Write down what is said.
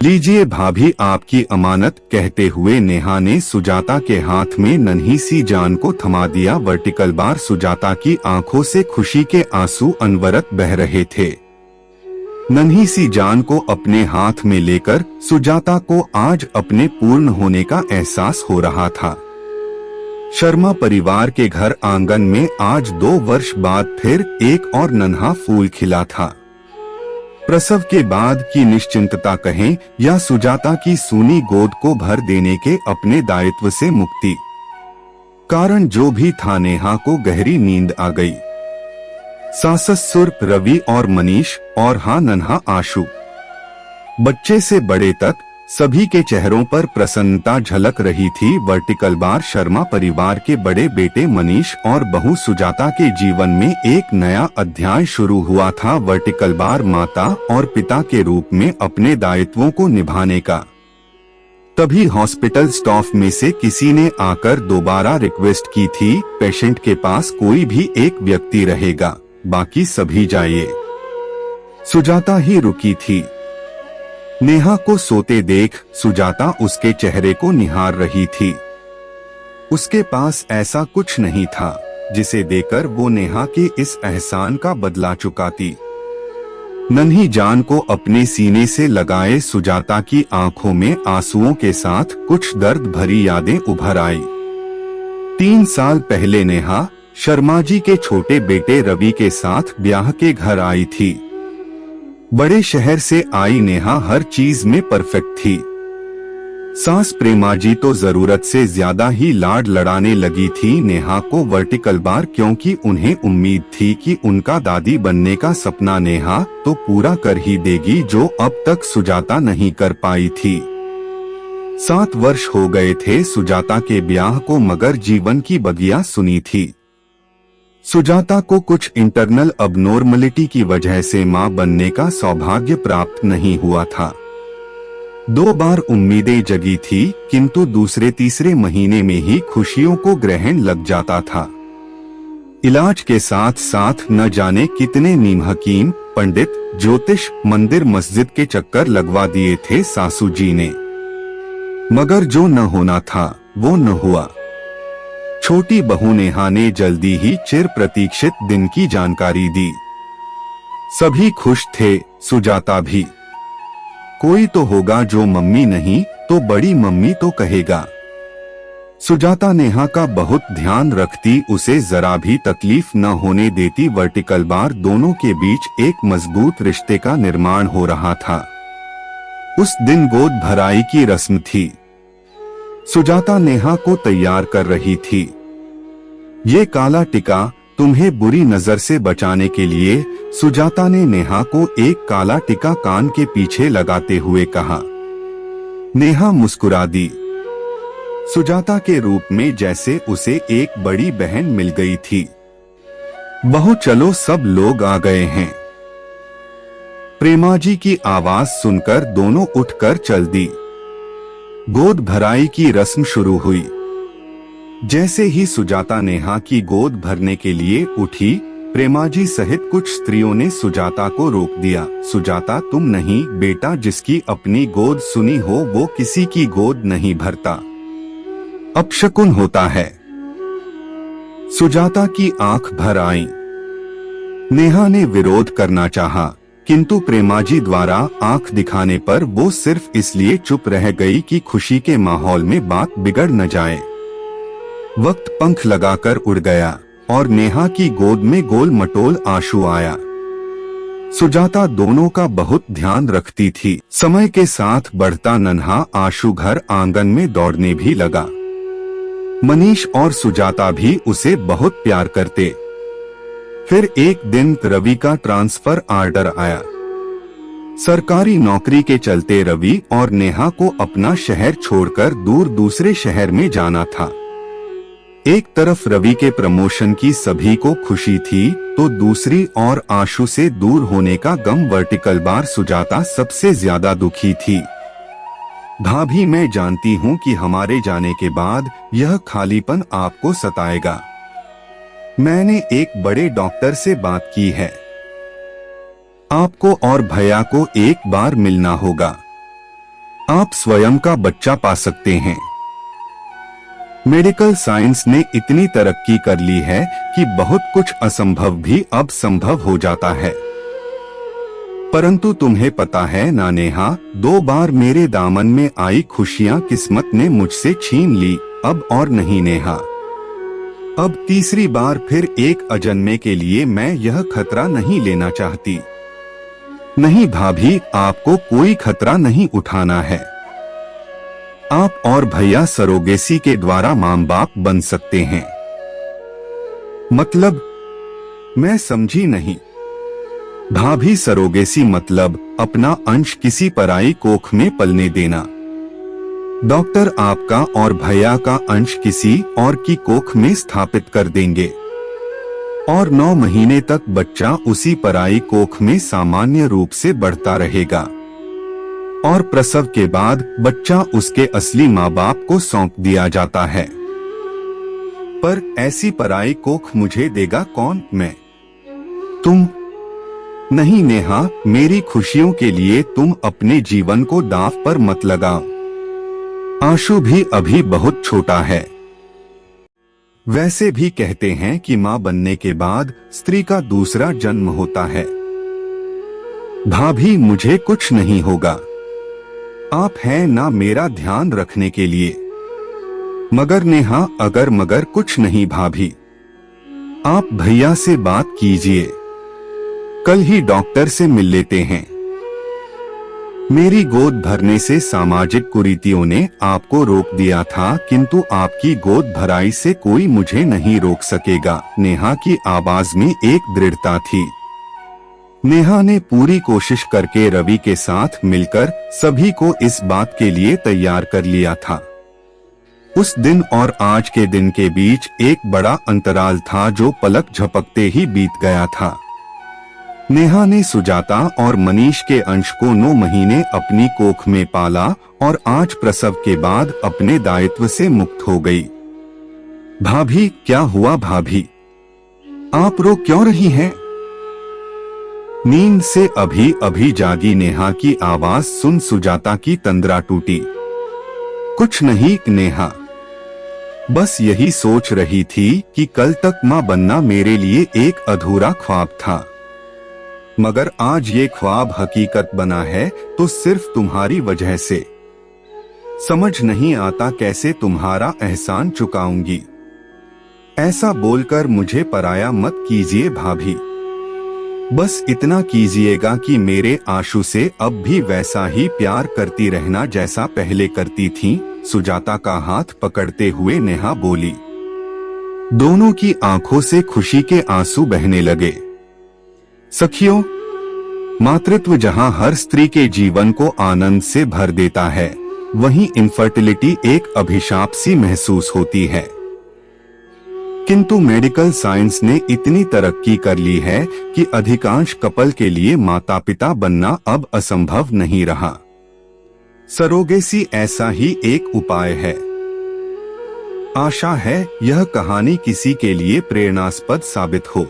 लीजिए भाभी आपकी अमानत, कहते हुए नेहा ने सुजाता के हाथ में नन्ही सी जान को थमा दिया। वर्टिकल बार सुजाता की आंखों से खुशी के आंसू अनवरत बह रहे थे। नन्ही सी जान को अपने हाथ में लेकर सुजाता को आज अपने पूर्ण होने का एहसास हो रहा था। शर्मा परिवार के घर आंगन में आज 2 वर्ष बाद फिर एक और नन्हा फूल खिला था। प्रसव के बाद की निश्चिंतता कहें या सुजाता की सूनी गोद को भर देने के अपने दायित्व से मुक्ति, कारण जो भी था नेहा को गहरी नींद आ गई। सास-ससुर रवि और मनीष और हाँ नन्हा आशु, बच्चे से बड़े तक सभी के चेहरों पर प्रसन्नता झलक रही थी। वर्टिकल बार शर्मा परिवार के बड़े बेटे मनीष और बहू सुजाता के जीवन में एक नया अध्याय शुरू हुआ था। वर्टिकल बार माता और पिता के रूप में अपने दायित्वों को निभाने का। तभी हॉस्पिटल स्टाफ में से किसी ने आकर दोबारा रिक्वेस्ट की थी, पेशेंट के पास कोई भी एक व्यक्ति रहेगा, बाकी सभी जाइए। सुजाता ही रुकी थी। नेहा को सोते देख सुजाता उसके चेहरे को निहार रही थी। उसके पास ऐसा कुछ नहीं था जिसे देकर वो नेहा के इस एहसान का बदला चुकाती। नन्ही जान को अपने सीने से लगाए सुजाता की आंखों में आंसुओं के साथ कुछ दर्द भरी यादें उभर आई। 3 साल पहले नेहा शर्मा जी के छोटे बेटे रवि के साथ ब्याह के घर आई थी। बड़े शहर से आई नेहा हर चीज में परफेक्ट थी। सास प्रेमा जी तो जरूरत से ज्यादा ही लाड लड़ाने लगी थी नेहा को वर्टिकल बार, क्योंकि उन्हें उम्मीद थी कि उनका दादी बनने का सपना नेहा तो पूरा कर ही देगी, जो अब तक सुजाता नहीं कर पाई थी। 7 वर्ष हो गए थे सुजाता के ब्याह को, मगर जीवन की बगिया सुनी थी। सुजाता को कुछ इंटरनल अबनॉर्मलिटी की वजह से मां बनने का सौभाग्य प्राप्त नहीं हुआ था। 2 बार उम्मीदें जगी थी, किंतु दूसरे तीसरे महीने में ही खुशियों को ग्रहण लग जाता था। इलाज के साथ साथ न जाने कितने नीम हकीम, पंडित, ज्योतिष, मंदिर मस्जिद के चक्कर लगवा दिए थे सासू जी ने, मगर जो न होना था वो न हुआ। छोटी बहू नेहा ने जल्दी ही चिर प्रतीक्षित दिन की जानकारी दी। सभी खुश थे, सुजाता भी। कोई तो होगा जो मम्मी नहीं तो बड़ी मम्मी तो कहेगा। सुजाता नेहा का बहुत ध्यान रखती, उसे जरा भी तकलीफ न होने देती। वर्टिकल बार दोनों के बीच एक मजबूत रिश्ते का निर्माण हो रहा था। उस दिन गोद भराई की रस्म थी। सुजाता नेहा को तैयार कर रही थी। ये काला टिका तुम्हें बुरी नजर से बचाने के लिए, सुजाता ने नेहा को एक काला टिका कान के पीछे लगाते हुए कहा। नेहा मुस्कुरा दी। सुजाता के रूप में जैसे उसे एक बड़ी बहन मिल गई थी। बहू चलो सब लोग आ गए हैं। प्रेमा जी की आवाज सुनकर दोनों उठकर चल दी। गोद भराई की रस्म शुरू हुई। जैसे ही सुजाता नेहा की गोद भरने के लिए उठी, प्रेमा जी सहित कुछ स्त्रियों ने सुजाता को रोक दिया। सुजाता तुम नहीं बेटा, जिसकी अपनी गोद सुनी हो वो किसी की गोद नहीं भरता, अपशकुन होता है। सुजाता की आंख भर आई। नेहा ने विरोध करना चाहा, किंतु प्रेमाजी द्वारा आंख दिखाने पर वो सिर्फ इसलिए चुप रह गई कि खुशी के माहौल में बात बिगड़ न जाए। वक्त पंख लगाकर उड़ गया और नेहा की गोद में गोल मटोल आंसू आया। सुजाता दोनों का बहुत ध्यान रखती थी। समय के साथ बढ़ता नन्हा आंसू घर आंगन में दौड़ने भी लगा। मनीष और सुजाता भी उसे बहुत प्यार करते। फिर एक दिन रवि का ट्रांसफर ऑर्डर आया। सरकारी नौकरी के चलते रवि और नेहा को अपना शहर छोड़कर दूर दूसरे शहर में जाना था। एक तरफ रवि के प्रमोशन की सभी को खुशी थी, तो दूसरी ओर आशु से दूर होने का गम। वर्टिकल बार सुजाता सबसे ज्यादा दुखी थी। भाभी मैं जानती हूँ कि हमारे जाने के बाद यह खालीपन आपको सताएगा। मैंने एक बड़े डॉक्टर से बात की है। आपको और भैया को एक बार मिलना होगा। आप स्वयं का बच्चा पा सकते हैं। मेडिकल साइंस ने इतनी तरक्की कर ली है कि बहुत कुछ असंभव भी अब संभव हो जाता है। परंतु तुम्हें पता है ना नेहा, 2 बार मेरे दामन में आई खुशियां किस्मत ने मुझसे छीन ली, अब और नहीं नेहा। अब तीसरी बार फिर एक अजन्मे के लिए मैं यह खतरा नहीं लेना चाहती। नहीं भाभी, आपको कोई खतरा नहीं उठाना है। आप और भैया सरोगेसी के द्वारा मां बाप बन सकते हैं। मतलब? मैं समझी नहीं। भाभी, सरोगेसी मतलब अपना अंश किसी पराई कोख में पलने देना। डॉक्टर आपका और भैया का अंश किसी और की कोख में स्थापित कर देंगे और 9 महीने तक बच्चा उसी पराई कोख में सामान्य रूप से बढ़ता रहेगा और प्रसव के बाद बच्चा उसके असली माँ बाप को सौंप दिया जाता है। पर ऐसी पराई कोख मुझे देगा कौन? मैं? तुम? नहीं नेहा, मेरी खुशियों के लिए तुम अपने जीवन को दांव पर मत लगाओ। आशु भी अभी बहुत छोटा है। वैसे भी कहते हैं कि मां बनने के बाद स्त्री का दूसरा जन्म होता है। भाभी, मुझे कुछ नहीं होगा। आप हैं ना मेरा ध्यान रखने के लिए। मगर नेहा, अगर मगर कुछ नहीं भाभी। आप भैया से बात कीजिए, कल ही डॉक्टर से मिल लेते हैं। मेरी गोद भरने से सामाजिक कुरीतियों ने आपको रोक दिया था, किंतु आपकी गोद भराई से कोई मुझे नहीं रोक सकेगा। नेहा की आवाज में एक दृढ़ता थी। नेहा ने पूरी कोशिश करके रवि के साथ मिलकर सभी को इस बात के लिए तैयार कर लिया था। उस दिन और आज के दिन के बीच एक बड़ा अंतराल था जो पलक झपकते ही बीत गया था। नेहा ने सुजाता और मनीष के अंश को 9 महीने अपनी कोख में पाला और आज प्रसव के बाद अपने दायित्व से मुक्त हो गई। भाभी, क्या हुआ भाभी? आप रो क्यों रही हैं? नींद से अभी अभी जागी नेहा की आवाज सुन सुजाता की तंद्रा टूटी। कुछ नहीं नेहा, बस यही सोच रही थी कि कल तक मां बनना मेरे लिए एक अधूरा ख्वाब था, मगर आज ये ख्वाब हकीकत बना है तो सिर्फ तुम्हारी वजह से। समझ नहीं आता कैसे तुम्हारा एहसान चुकाऊंगी। ऐसा बोलकर मुझे पराया मत कीजिए भाभी। बस इतना कीजिएगा कि मेरे आशु से अब भी वैसा ही प्यार करती रहना जैसा पहले करती थी। सुजाता का हाथ पकड़ते हुए नेहा बोली। दोनों की आंखों से खुशी के आंसू बहने लगे। सखियों, मातृत्व जहां हर स्त्री के जीवन को आनंद से भर देता है, वहीं इनफर्टिलिटी एक अभिशाप सी महसूस होती है। किंतु मेडिकल साइंस ने इतनी तरक्की कर ली है कि अधिकांश कपल के लिए माता पिता बनना अब असंभव नहीं रहा। सरोगेसी ऐसा ही एक उपाय है। आशा है यह कहानी किसी के लिए प्रेरणास्पद साबित हो।